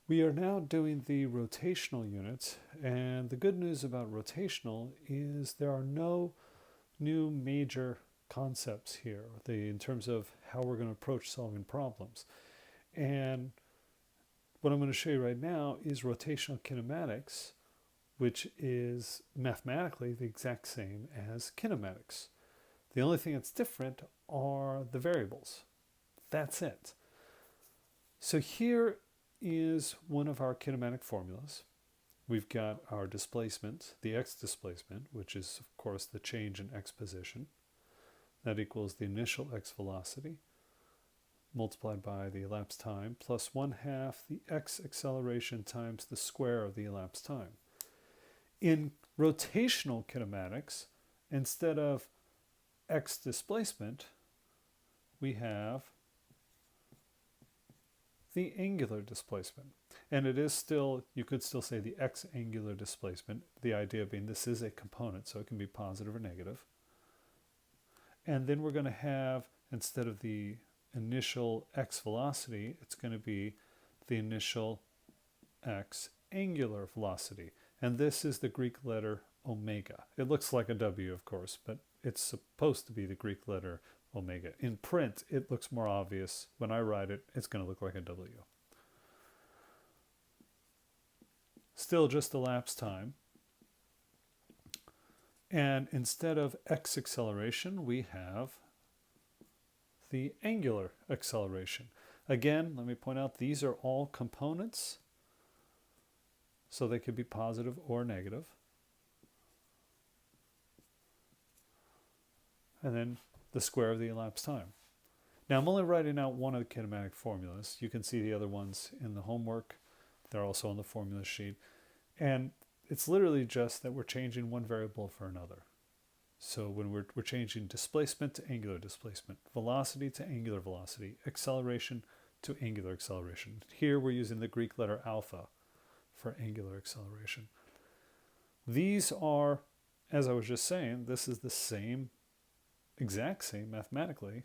We are now doing the rotational units, and the good news about rotational is there are no new major concepts here in terms of how we're going to approach solving problems. And what I'm going to show you right now is rotational kinematics, which is mathematically the exact same as kinematics. The only thing that's different are the variables. That's it. So here is one of our kinematic formulas. We've got our displacement, the x displacement, which is of course the change in x position. That equals the initial x velocity multiplied by the elapsed time plus 1/2 the x acceleration times the square of the elapsed time. In rotational kinematics, instead of x displacement, we have the angular displacement. And it is still, you could still say the x angular displacement, the idea being this is a component, so it can be positive or negative. And then we're going to have, instead of the initial x velocity, it's going to be the initial x angular velocity. And this is the Greek letter omega. It looks like a W, of course, but it's supposed to be the Greek letter omega. In print, it looks more obvious. When I write it, it's going to look like a W. Still just elapsed time. And instead of x acceleration, we have the angular acceleration. Again, let me point out, these are all components, so they could be positive or negative. And then the square of the elapsed time. Now I'm only writing out one of the kinematic formulas. You can see the other ones in the homework. They're also on the formula sheet. And it's literally just that we're changing one variable for another. So when we're changing displacement to angular displacement, velocity to angular velocity, acceleration to angular acceleration. Here we're using the Greek letter alpha for angular acceleration. These are, as I was just saying, this is the same, exact same mathematically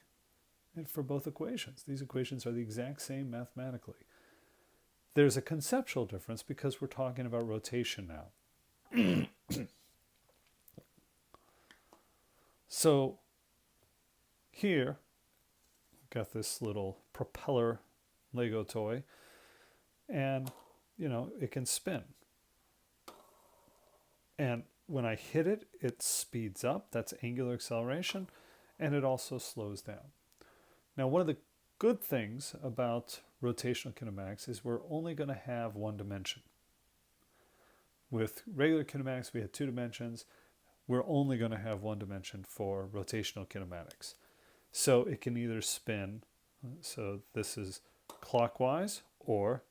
for both equations. These equations are the exact same mathematically. There's a conceptual difference because we're talking about rotation now. So here, we've got this little propeller Lego toy, and it can spin. And when I hit it, it speeds up. That's angular acceleration, and it also slows down. Now, one of the good things about rotational kinematics is we're only going to have one dimension. With regular kinematics, we had 2 dimensions. We're only going to have 1 dimension for rotational kinematics. So it can either spin, so this is clockwise or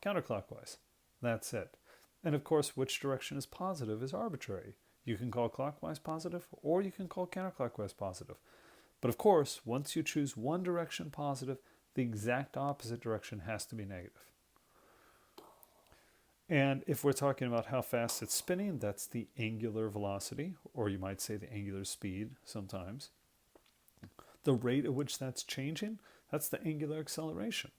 counterclockwise. That's it. And of course, which direction is positive is arbitrary. You can call clockwise positive or you can call counterclockwise positive. But of course, once you choose one direction positive, the exact opposite direction has to be negative. And if we're talking about how fast it's spinning, that's the angular velocity, or you might say the angular speed sometimes. The rate at which that's changing, that's the angular acceleration.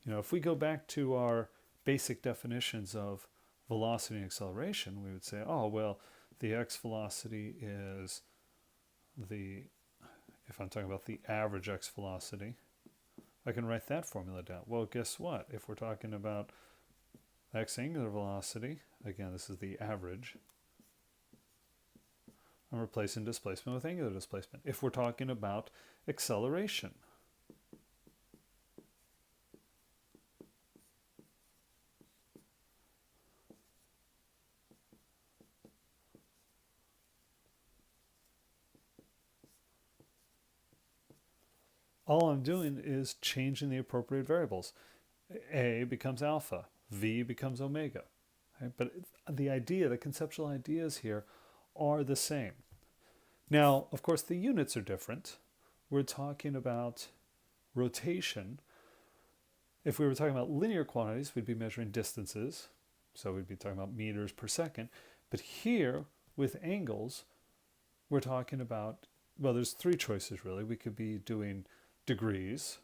If we go back to our basic definitions of velocity and acceleration, we would say, oh, well, the x velocity is if I'm talking about the average x velocity, I can write that formula down. Well, guess what? If we're talking about x angular velocity, again, this is the average, I'm replacing displacement with angular displacement. If we're talking about acceleration, all I'm doing is changing the appropriate variables. A becomes alpha, V becomes omega. Right? But the conceptual ideas here are the same. Now, of course, the units are different. We're talking about rotation. If we were talking about linear quantities, we'd be measuring distances. So we'd be talking about meters per second. But here, with angles, we're talking about, well, there's 3 choices really. We could be doing degrees,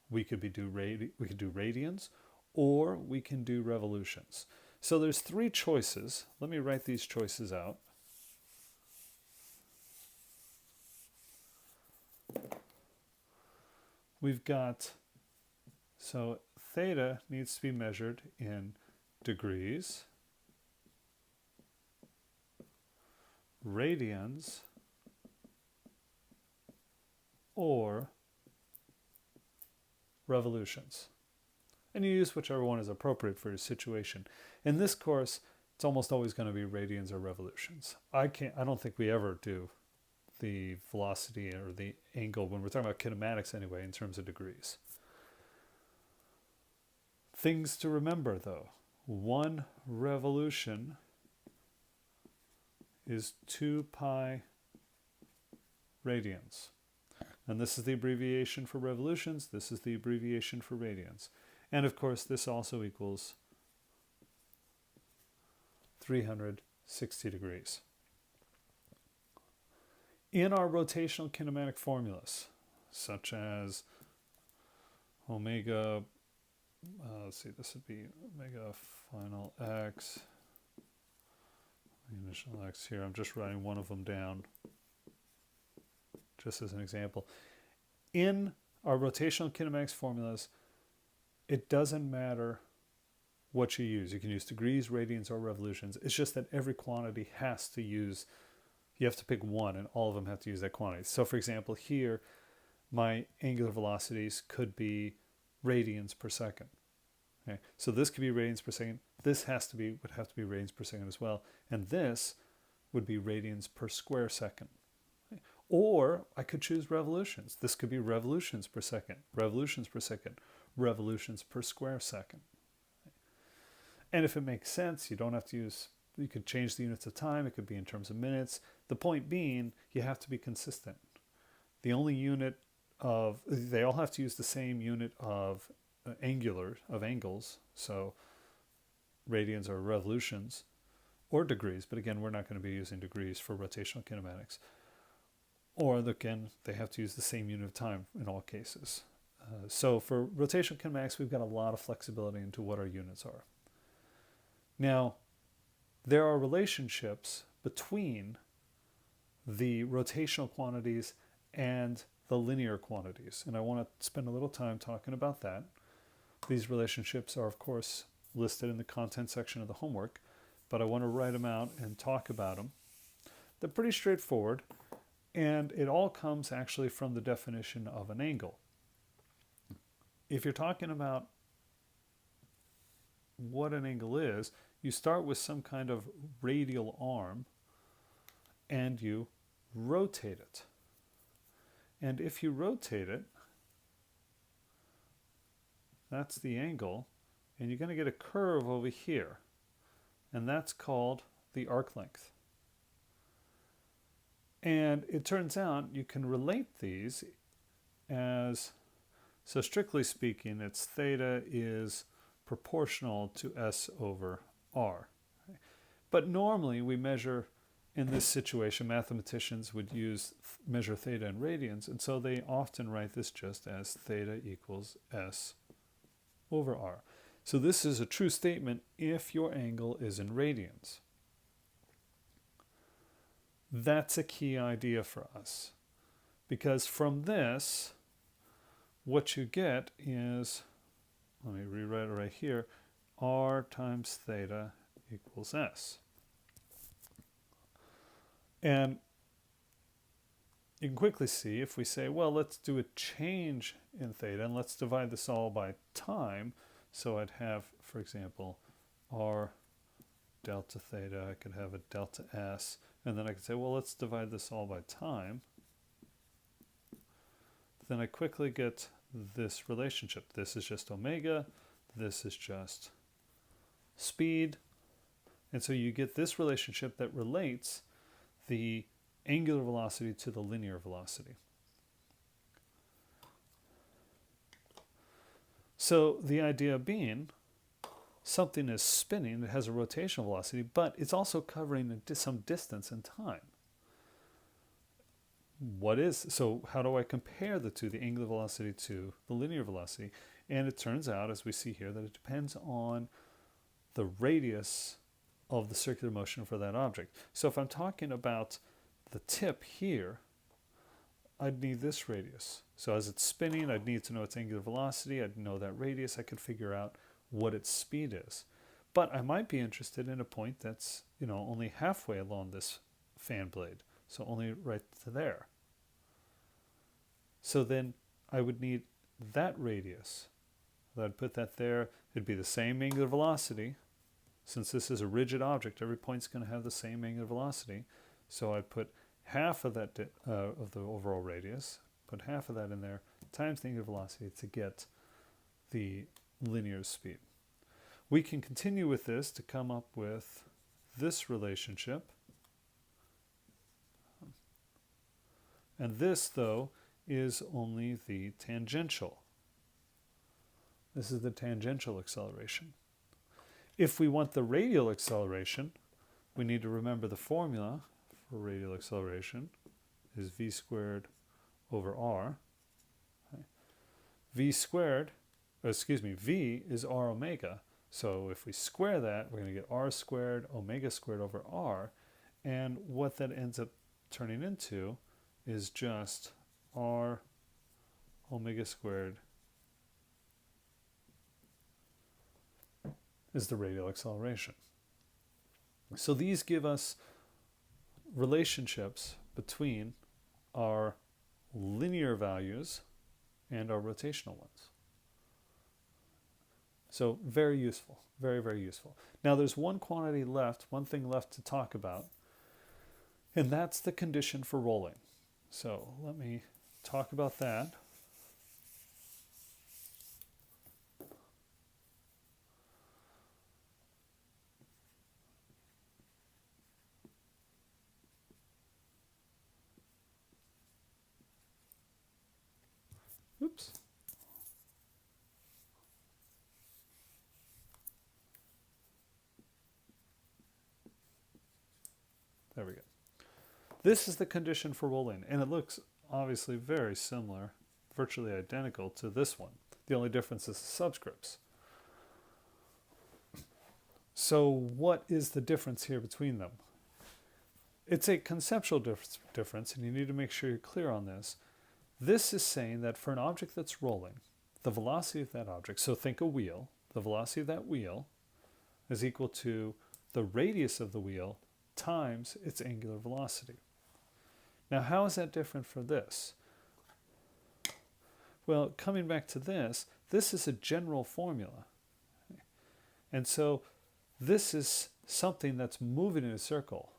we could do radians, or we can do revolutions. So there's three choices. Let me write these choices out. We've got, so theta needs to be measured in degrees, radians, or revolutions. And you use whichever one is appropriate for your situation. In this course, it's almost always going to be radians or revolutions. I don't think we ever do the velocity or the angle when we're talking about kinematics anyway in terms of degrees. Things to remember though. 1 revolution is 2 pi radians. And this is the abbreviation for revolutions. This is the abbreviation for radians. And of course, this also equals 360 degrees. In our rotational kinematic formulas, such as omega, let's see, this would be omega final x, initial x here. I'm just writing one of them down just as an example. In our rotational kinematics formulas, it doesn't matter what you use. You can use degrees, radians, or revolutions. It's just that every quantity has to use, you have to pick one, and all of them have to use that quantity. So for example, here, my angular velocities could be radians per second. Okay? So this could be radians per second. This would have to be radians per second as well. And this would be radians per square second. Okay? Or I could choose revolutions. This could be revolutions per second, revolutions per second, revolutions per square second. And if it makes sense, you don't have to use, you could change the units of time. It could be in terms of minutes. The point being, you have to be consistent. The only unit of, they all have to use the same unit of angles. So radians or revolutions or degrees. But again, we're not going to be using degrees for rotational kinematics. Or again, they have to use the same unit of time in all cases. So for rotational kinematics, we've got a lot of flexibility into what our units are. Now, there are relationships between the rotational quantities and the linear quantities, and I want to spend a little time talking about that. These relationships are, of course, listed in the content section of the homework, but I want to write them out and talk about them. They're pretty straightforward, and it all comes actually from the definition of an angle. If you're talking about what an angle is, you start with some kind of radial arm and you rotate it. And if you rotate it, that's the angle, and you're going to get a curve over here, and that's called the arc length. And it turns out you can relate these as, so strictly speaking, it's theta is proportional to S over R. But normally we measure, in this situation, mathematicians would measure theta in radians, and so they often write this just as theta equals S over R. So this is a true statement if your angle is in radians. That's a key idea for us, because from this, what you get is, let me rewrite it right here, R times theta equals S. And you can quickly see if we say, well, let's do a change in theta and let's divide this all by time. So I'd have, for example, R delta theta, I could have a delta S, and then I could say, well, let's divide this all by time. Then I quickly get this relationship. This is just omega, this is just speed. And so you get this relationship that relates the angular velocity to the linear velocity. So the idea being, something is spinning, it has a rotational velocity, but it's also covering some distance in time. So how do I compare the two, the angular velocity to the linear velocity? And it turns out, as we see here, that it depends on the radius of the circular motion for that object. So if I'm talking about the tip here, I'd need this radius. So as it's spinning, I'd need to know its angular velocity. I'd know that radius. I could figure out what its speed is. But I might be interested in a point that's, only halfway along this fan blade. So only right to there. So then I would need that radius. I'd put that there. It'd be the same angular velocity. Since this is a rigid object, every point's going to have the same angular velocity. So I'd put half of that of the overall radius, put half of that in there, times the angular velocity to get the linear speed. We can continue with this to come up with this relationship. And this, though, is only the tangential. This is the tangential acceleration. If we want the radial acceleration, we need to remember the formula for radial acceleration is v squared over r. Okay. V is r omega. So if we square that, we're going to get r squared omega squared over r. And what that ends up turning into is just r omega squared is the radial acceleration. So these give us relationships between our linear values and our rotational ones. So very useful, very, very useful. Now there's one quantity left, one thing left to talk about, and that's the condition for rolling. So let me talk about that. Oops. There we go. This is the condition for rolling, and it looks obviously very similar, virtually identical to this one. The only difference is the subscripts. So what is the difference here between them? It's a conceptual difference, and you need to make sure you're clear on this. This is saying that for an object that's rolling, the velocity of that object, so think a wheel, the velocity of that wheel is equal to the radius of the wheel times its angular velocity. Now, how is that different from this? Well, coming back to this is a general formula. And so this is something that's moving in a circle,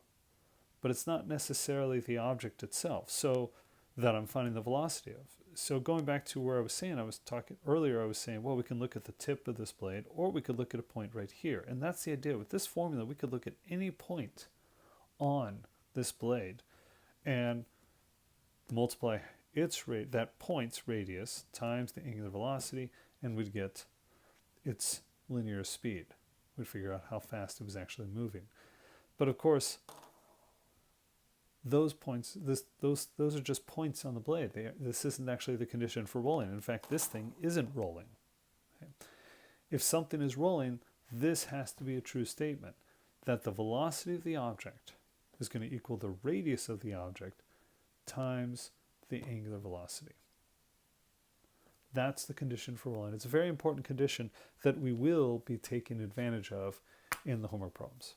but it's not necessarily the object itself. So that I'm finding the velocity of. So going back to where I was saying, I was saying, well, we can look at the tip of this blade, or we could look at a point right here. And that's the idea. With this formula, we could look at any point on this blade and multiply that point's radius times the angular velocity, and we'd get its linear speed. We'd figure out how fast it was actually moving. But of course, those points, those are just points on the blade. This isn't actually the condition for rolling. In fact, this thing isn't rolling. Okay. If something is rolling, this has to be a true statement, that the velocity of the object is going to equal the radius of the object times the angular velocity. That's the condition for rolling. It's a very important condition that we will be taking advantage of in the homework problems.